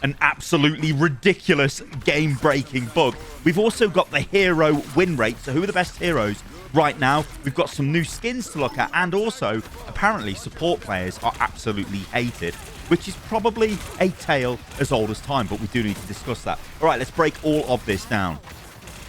an absolutely ridiculous game-breaking bug. We've also got the hero win rate. So who are the best heroes right now? We've got some new skins to look at, and also apparently support players are absolutely hated, which is probably a tale as old as time, but we do need to discuss that. All right, let's break all of this down.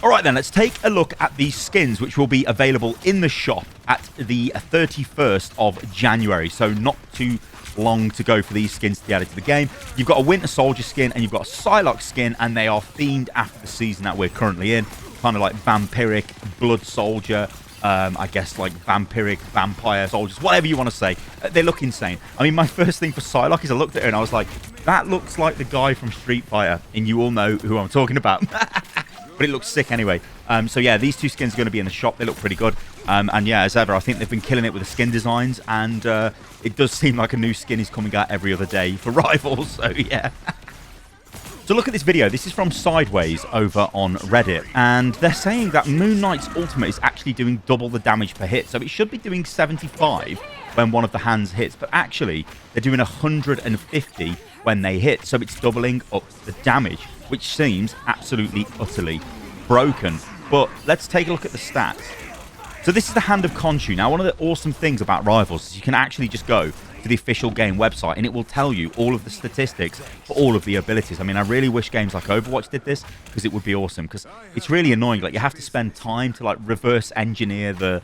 All right, then, let's take a look at these skins, which will be available in the shop at the 31st of January. So not too long to go for these skins to be added to the game. You've got a Winter Soldier skin and you've got a Psylocke skin, and they are themed after the season that we're currently in. Kind of like vampiric, blood soldier, I guess like vampiric, vampire soldiers, whatever you want to say. They look insane. I mean, my first thing for Psylocke is I looked at her and I was like, that looks like the guy from Street Fighter, and you all know who I'm talking about. But it looks sick anyway. So yeah, these two skins are going to be in the shop. They look pretty good. And yeah, as ever, I think they've been killing it with the skin designs, and it does seem like a new skin is coming out every other day for Rivals. So yeah. So look at this video. This is from Sideways over on Reddit, and they're saying that Moonknight's ultimate is actually doing double the damage per hit. So it should be doing 75 when one of the hands hits, but actually they're doing 150 when they hit. So it's doubling up the damage, which seems absolutely, utterly broken. But let's take a look at the stats. So this is the Hand of Khonshu. Now, one of the awesome things about Rivals is you can actually just go to the official game website and it will tell you all of the statistics for all of the abilities. I mean, I really wish games like Overwatch did this, because it would be awesome, because it's really annoying. Like, you have to spend time to like reverse engineer the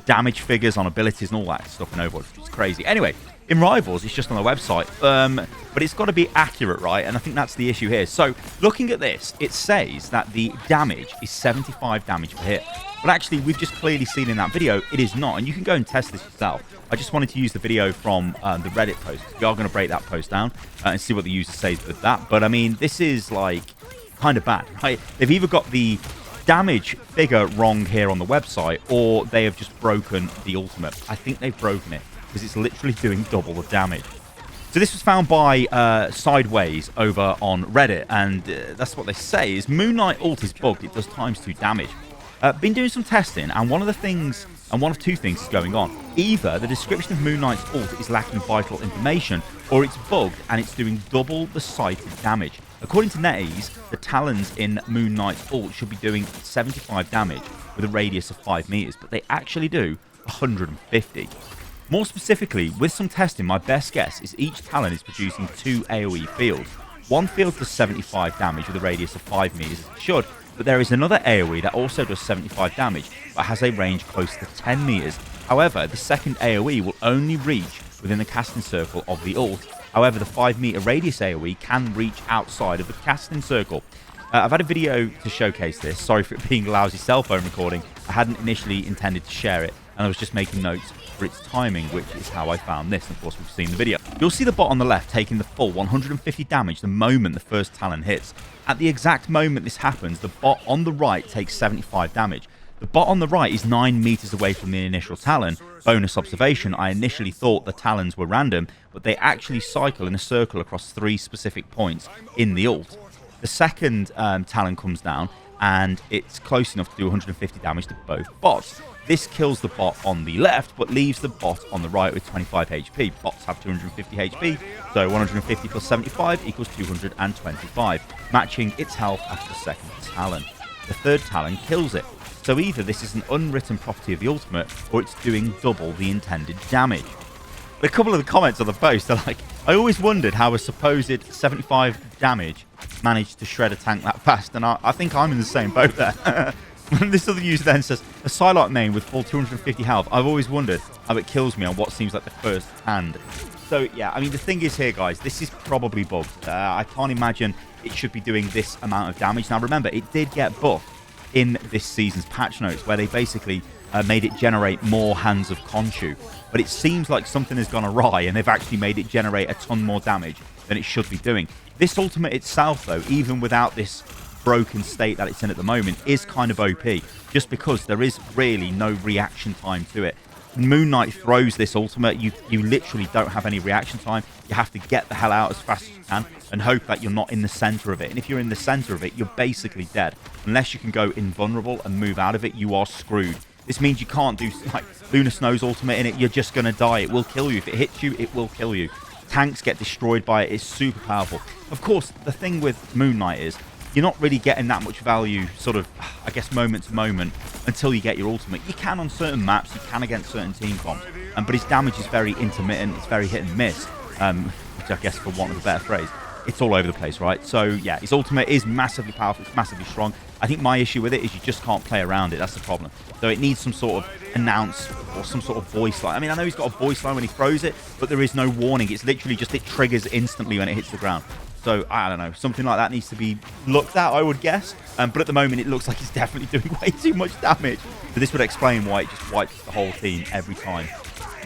damage figures on abilities and all that stuff in Overwatch. It's crazy. Anyway, in Rivals, it's just on the website, but it's got to be accurate, right? And I think that's the issue here. So looking at this, it says that the damage is 75 damage per hit. But actually, we've just clearly seen in that video, it is not. And you can go and test this yourself. I just wanted to use the video from the Reddit post. We are going to break that post down and see what the user says with that. But I mean, this is like kind of bad, right? They've either got the damage figure wrong here on the website, or they have just broken the ultimate. I think they've broken it, because it's literally doing double the damage. So this was found by Sideways over on Reddit, and that's what they say is Moonknight ult is bugged. It does ×2 damage. Been doing some testing, and one of two things is going on. Either the description of Moonknight's ult is lacking vital information, or it's bugged and it's doing double the cited damage. According to NetEase, the talons in Moonknight's ult should be doing 75 damage with a radius of 5 meters, but they actually do 150. More specifically, with some testing, my best guess is each talon is producing 2 AoE fields. One field does 75 damage with a radius of 5 meters, as it should, but there is another AoE that also does 75 damage, but has a range close to 10 meters. However, the second AoE will only reach within the casting circle of the ult. However, the 5 meter radius AoE can reach outside of the casting circle. I've had a video to showcase this. Sorry for it being a lousy cell phone recording. I hadn't initially intended to share it, and I was just making notes for its timing, which is how I found this. And of course, we've seen the video. You'll see the bot on the left taking the full 150 damage the moment the first talon hits. At the exact moment this happens, the bot on the right takes 75 damage. The bot on the right is 9 meters away from the initial talon. Bonus observation, I initially thought the talons were random, but they actually cycle in a circle across 3 specific points in the ult. The second talon comes down, and it's close enough to do 150 damage to both bots. This kills the bot on the left, but leaves the bot on the right with 25 HP. Bots have 250 HP, so 150 plus 75 equals 225, matching its health after the second talon. The third talon kills it. So either this is an unwritten property of the ultimate, or it's doing double the intended damage. But a couple of the comments on the post are like, I always wondered how a supposed 75 damage managed to shred a tank that fast, and I think I'm in the same boat there. This other user then says, a Psylocke main with full 250 health. I've always wondered how it kills me on what seems like the first hand. So yeah, I mean, the thing is here, guys, this is probably bugged. I can't imagine it should be doing this amount of damage. Now remember, it did get buffed in this season's patch notes, where they basically made it generate more Hands of Khonshu. But it seems like something has gone awry, and they've actually made it generate a ton more damage than it should be doing. This ultimate itself, though, even without this broken state that it's in at the moment, is kind of OP, just because there is really no reaction time to it. Moonknight throws this ultimate, you literally don't have any reaction time. You have to get the hell out as fast as you can and hope that you're not in the center of it. And if you're in the center of it, you're basically dead. Unless you can go invulnerable and move out of it, you are screwed. This means you can't do like Luna Snow's ultimate in it. You're just going to die. It will kill you. If it hits you, it will kill you. tanks get destroyed by it. It's super powerful. Of course, the thing with Moonknight is you're not really getting that much value, sort of, I guess, moment to moment until you get your ultimate. You can on certain maps, you can against certain team comps, but his damage is very intermittent. It's very hit and miss, which I guess, for want of a better phrase, it's all over the place, right? So, yeah, his ultimate is massively powerful. It's massively strong. I think my issue with it is you just can't play around it. That's the problem. So it needs some sort of announce or some sort of voice line. I mean, I know he's got a voice line when he throws it, but there is no warning. It's literally just it triggers instantly when it hits the ground. So, I don't know. Something like that needs to be looked at, I would guess. But at the moment, it looks like he's definitely doing way too much damage. So this would explain why it just wipes the whole team every time.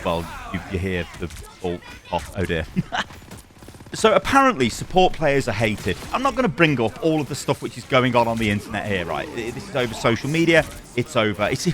Well, you hear the bolt pop. Oh, dear. So apparently support players are hated. I'm not going to bring up all of the stuff which is going on the internet here, right? This is over social media. It's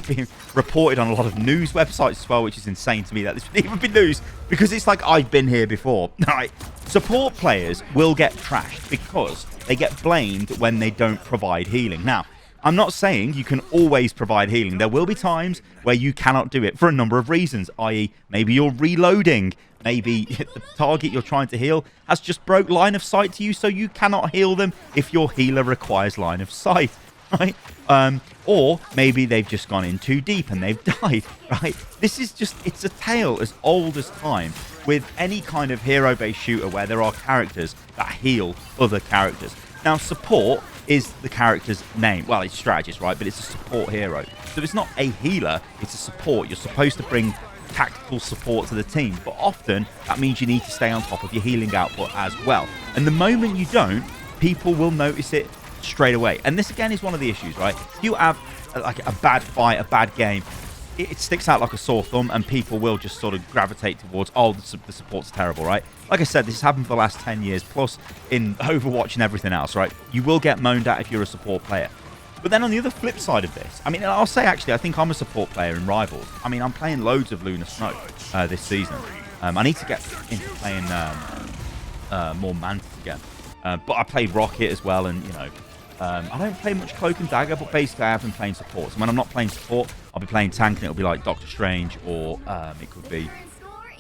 being reported on a lot of news websites as well, which is insane to me that this would even be news, because it's like I've been here before. All right. Support players will get trashed because they get blamed when they don't provide healing. Now, I'm not saying you can always provide healing. There will be times where you cannot do it for a number of reasons, i.e. maybe you're reloading. Maybe the target you're trying to heal has just broke line of sight to you, so you cannot heal them if your healer requires line of sight, right? Or maybe they've just gone in too deep and they've died, right? This is just, it's a tale as old as time with any kind of hero-based shooter where there are characters that heal other characters. Now, support is the character's name. Well, it's strategist, right? But it's a support hero. So it's not a healer, it's a support. You're supposed to bring tactical support to the team, but often that means you need to stay on top of your healing output as well. And the moment you don't, people will notice it straight away. And this again is one of the issues, right? If you have like a bad fight, a bad game, it sticks out like a sore thumb, and people will just sort of gravitate towards, oh, the support's terrible, right? Like I said, this has happened for the last 10 years plus in Overwatch and everything else, right? You will get moaned at if you're a support player. But then on the other flip side of this, I mean, I'll say actually, I think I'm a support player in Rivals. I mean, I'm playing loads of Lunar Snow this season. I need to get into playing more Mantis again. But I played Rocket as well, and, you know, I don't play much Cloak and Dagger, but basically I have been playing support. So when I'm not playing support, I'll be playing tank, and it'll be like Doctor Strange, or it could be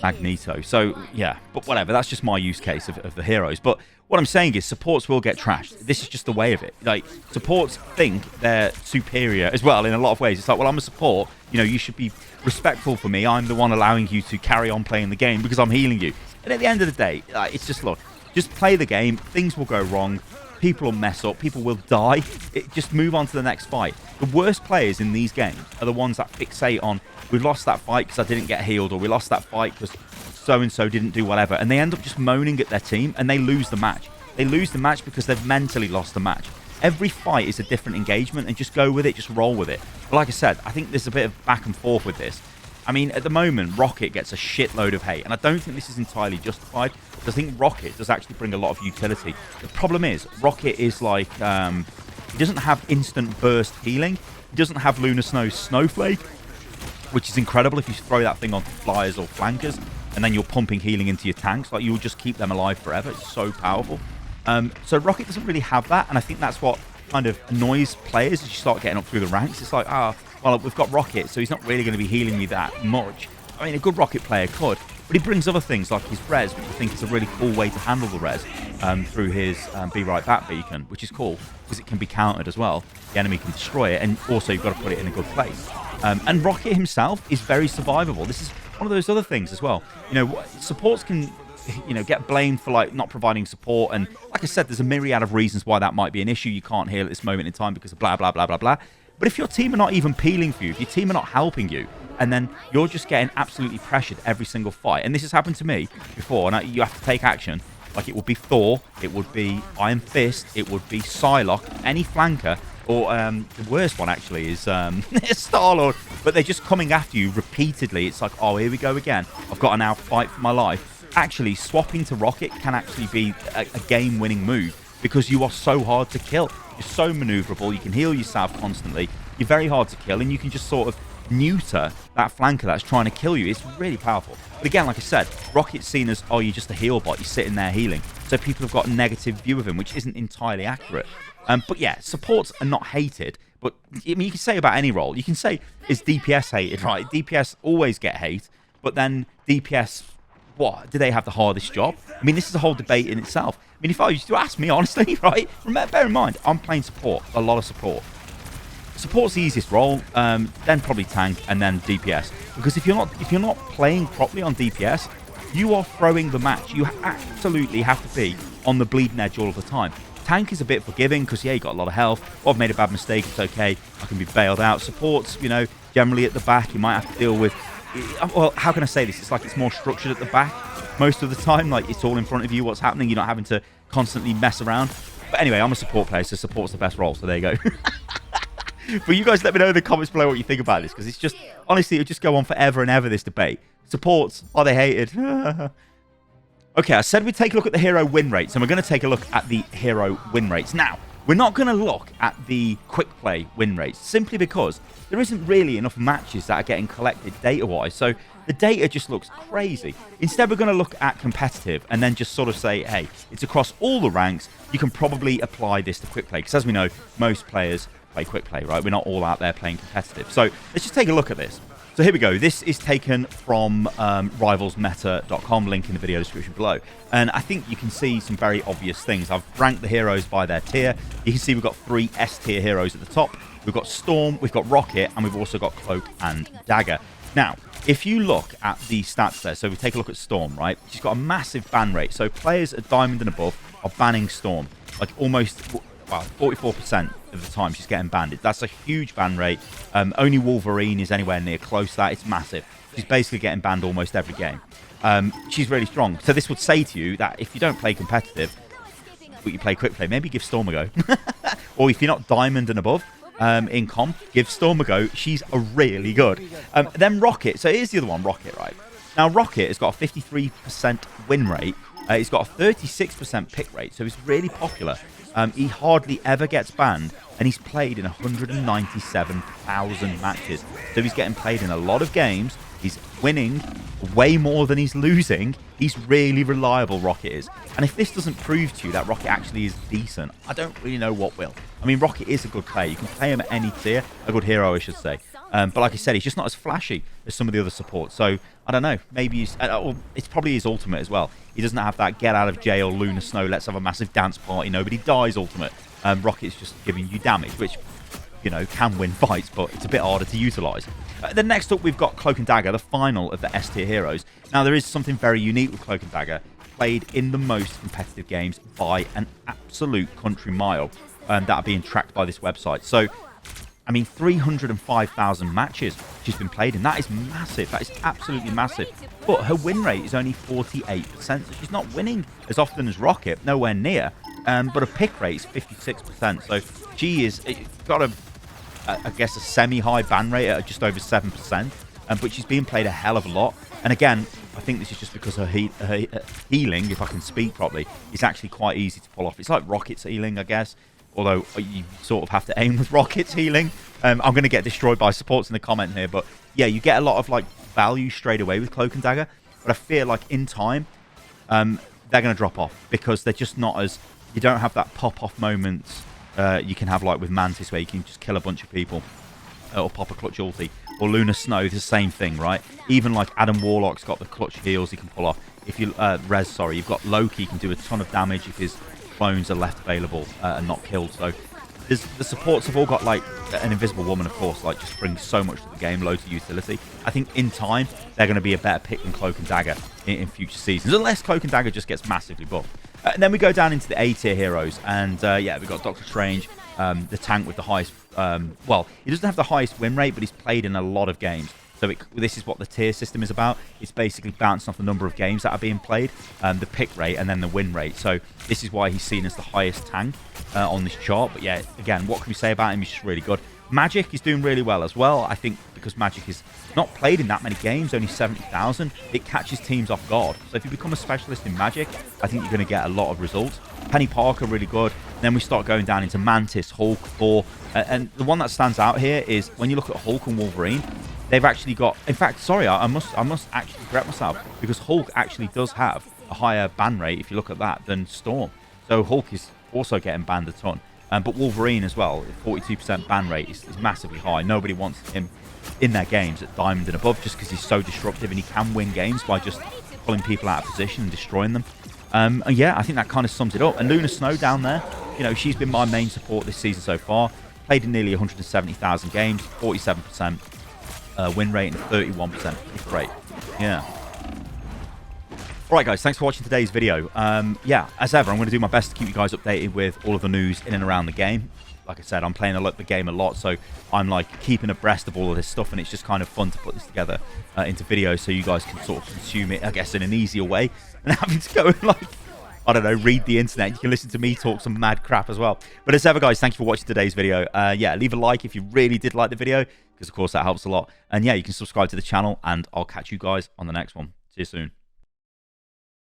Magneto. So, yeah, but whatever. That's just my use case of the heroes. But what I'm saying is supports will get trashed. This is just the way of it. Like, supports think they're superior as well in a lot of ways. It's like, well, I'm a support. You know, you should be respectful for me. I'm the one allowing you to carry on playing the game because I'm healing you. And at the end of the day, it's just, look, just play the game. Things will go wrong. People will mess up. People will die. Just move on to the next fight. The worst players in these games are the ones that fixate on, we lost that fight because I didn't get healed, or we lost that fight because so-and-so didn't do whatever. And they end up just moaning at their team, and they lose the match. They lose the match because they've mentally lost the match. Every fight is a different engagement, and just go with it. Just roll with it. But like I said, I think there's a bit of back and forth with this. I mean, at the moment, Rocket gets a shitload of hate, and I don't think this is entirely justified. I think Rocket does actually bring a lot of utility. The problem is, Rocket is like, he doesn't have instant burst healing. He doesn't have Lunar Snow's Snowflake, which is incredible if you throw that thing onto flyers or flankers, and then you're pumping healing into your tanks. Like, you'll just keep them alive forever. It's so powerful. So Rocket doesn't really have that, and I think that's what kind of annoys players as you start getting up through the ranks. It's like, well, we've got Rocket, so he's not really going to be healing me that much. I mean, a good Rocket player could, but he brings other things like his res, which I think is a really cool way to handle the res through his Be Right Back beacon, which is cool because it can be countered as well. The enemy can destroy it, and also you've got to put it in a good place. And Rocket himself is very survivable. This is one of those other things as well. You know, supports can, you know, get blamed for like not providing support, and like I said, there's a myriad of reasons why that might be an issue. You can't heal at this moment in time because of blah blah blah blah blah. But if your team are not even peeling for you, if your team are not helping you, and then you're just getting absolutely pressured every single fight, and this has happened to me before, and you have to take action. Like, it would be Thor, it would be Iron Fist, it would be Psylocke, any flanker, or the worst one actually is Star-Lord. But they're just coming after you repeatedly. It's like, oh, here we go again. I've got to now fight for my life. Actually, swapping to Rocket can actually be a game-winning move because you are so hard to kill. You're so maneuverable. You can heal yourself constantly. You're very hard to kill, and you can just sort of neuter that flanker that's trying to kill you. It's really powerful. But again, like I said, Rocket's seen as, oh, you're just a heal bot. You're sitting there healing. So people have got a negative view of him, which isn't entirely accurate. But yeah, supports are not hated. But I mean, you can say about any role. You can say, is DPS hated, right? DPS always get hate, but then DPS what, do they have the hardest job? I mean, this is a whole debate in itself. I mean, if I used to ask me, honestly, right, bear in mind, I'm playing support, a lot of support. Support's the easiest role, then probably tank, and then DPS. Because if you're not playing properly on DPS, you are throwing the match. You absolutely have to be on the bleeding edge all of the time. Tank is a bit forgiving because, yeah, you got a lot of health. Oh, I've made a bad mistake, it's okay. I can be bailed out. Supports, you know, generally at the back, you might have to deal with... Well, how can I say this? It's like it's more structured at the back most of the time. Like, it's all in front of you, what's happening. You're not having to constantly mess around. But anyway, I'm a support player, so support's the best role. So there you go. But you guys let me know in the comments below what you think about this, because it's just, honestly, it'll just go on forever and ever, this debate. Supports, are they hated? Okay, I said we'd take a look at the hero win rates, and we're going to take a look at the hero win rates. Now, we're not going to look at the quick play win rates, simply because there isn't really enough matches that are getting collected data-wise, so the data just looks crazy. Instead, we're going to look at competitive, and then just sort of say, hey, it's across all the ranks. You can probably apply this to quick play, because as we know, most players play quick play, right? We're not all out there playing competitive. So let's just take a look at this. So here we go. This is taken from rivalsmeta.com, link in the video description below. And I think you can see some very obvious things. I've ranked the heroes by their tier. You can see we've got 3 S tier heroes at the top. We've got Storm, we've got Rocket, and we've also got Cloak and Dagger. Now, if you look at the stats there, so we take a look at Storm, right? She's got a massive ban rate. So players at Diamond and above are banning Storm. Like almost... Well, 44% of the time she's getting banned. That's a huge ban rate. Only Wolverine is anywhere near close to that. It's massive. She's basically getting banned almost every game. She's really strong. So this would say to you that if you don't play competitive, but you play quick play, maybe give Storm a go. Or if you're not Diamond and above in comp, give Storm a go. She's really good. Then Rocket. So here's the other one, Rocket, right? Now, Rocket has got a 53% win rate. He's got a 36% pick rate, so he's really popular. He hardly ever gets banned, and he's played in 197,000 matches. So he's getting played in a lot of games. He's winning way more than he's losing. He's really reliable, Rocket is. And if this doesn't prove to you that Rocket actually is decent, I don't really know what will. I mean, Rocket is a good player. You can play him at any tier. A good hero, I should say. But like I said, he's just not as flashy as some of the other supports. So, I don't know. Maybe he's... it's probably his ultimate as well. He doesn't have that get out of jail, Lunar Snow, let's have a massive dance party, nobody dies ultimate. Rocket's just giving you damage, which, you know, can win fights, but it's a bit harder to utilise. Then next up, we've got Cloak and Dagger, the final of the S-tier heroes. Now, there is something very unique with Cloak and Dagger, played in the most competitive games by an absolute country mile that are being tracked by this website. So, I mean, 305,000 matches she's been played in. That is massive. That is absolutely massive. But her win rate is only 48%. So she's not winning as often as Rocket, nowhere near. But her pick rate is 56%. So she is got I guess, a semi-high ban rate at just over 7%. But she's being played a hell of a lot. And again, I think this is just because her healing, if I can speak properly, is actually quite easy to pull off. It's like Rocket's healing, I guess. Although you sort of have to aim with Rocket's healing. I'm going to get destroyed by supports in the comment here. But yeah, you get a lot of like value straight away with Cloak and Dagger. But I feel like in time, they're going to drop off. Because they're just not as... You don't have that pop-off moments you can have like with Mantis, where you can just kill a bunch of people. Or pop a clutch ulti. Or Lunar Snow, the same thing, right? Even like Adam Warlock's got the clutch heals he can pull off. If you... you've got Loki, can do a ton of damage if his clones are left available and not killed. So the supports have all got like an Invisible Woman, of course, like just brings so much to the game, loads of utility. I think in time they're going to be a better pick than Cloak and Dagger in future seasons, unless Cloak and Dagger just gets massively buffed. And then we go down into the A tier heroes, and yeah, we've got Doctor Strange, the tank with the highest... well, he doesn't have the highest win rate, but he's played in a lot of games. So this is what the tier system is about. It's basically bouncing off the number of games that are being played, the pick rate, and then the win rate. So this is why he's seen as the highest tank on this chart. But yeah, again, what can we say about him? He's just really good. Magic is doing really well as well. I think because Magic is not played in that many games, only 70,000, it catches teams off guard. So if you become a specialist in Magic, I think you're going to get a lot of results. Penny Parker, really good. Then we start going down into Mantis, Hulk, Thor. And the one that stands out here is when you look at Hulk and Wolverine, they've actually got... In fact, sorry, I must actually correct myself, because Hulk actually does have a higher ban rate, if you look at that, than Storm. So Hulk is also getting banned a ton. But Wolverine as well, 42% ban rate is massively high. Nobody wants him in their games at Diamond and above just because he's so disruptive, and he can win games by just pulling people out of position and destroying them. And yeah, I think that kind of sums it up. And Luna Snow down there, you know, she's been my main support this season so far. Played in nearly 170,000 games, 47% win rate and 31% hit rate. Yeah. Alright guys, thanks for watching today's video. Yeah, as ever, I'm going to do my best to keep you guys updated with all of the news in and around the game. Like I said, I'm playing the game a lot, so I'm like keeping abreast of all of this stuff, and it's just kind of fun to put this together into videos so you guys can sort of consume it, I guess, in an easier way than having to go and like, I don't know, read the internet. You can listen to me talk some mad crap as well. But as ever, guys, thank you for watching today's video. Yeah, leave a like if you really did like the video, because of course that helps a lot. And yeah, you can subscribe to the channel, and I'll catch you guys on the next one. See you soon.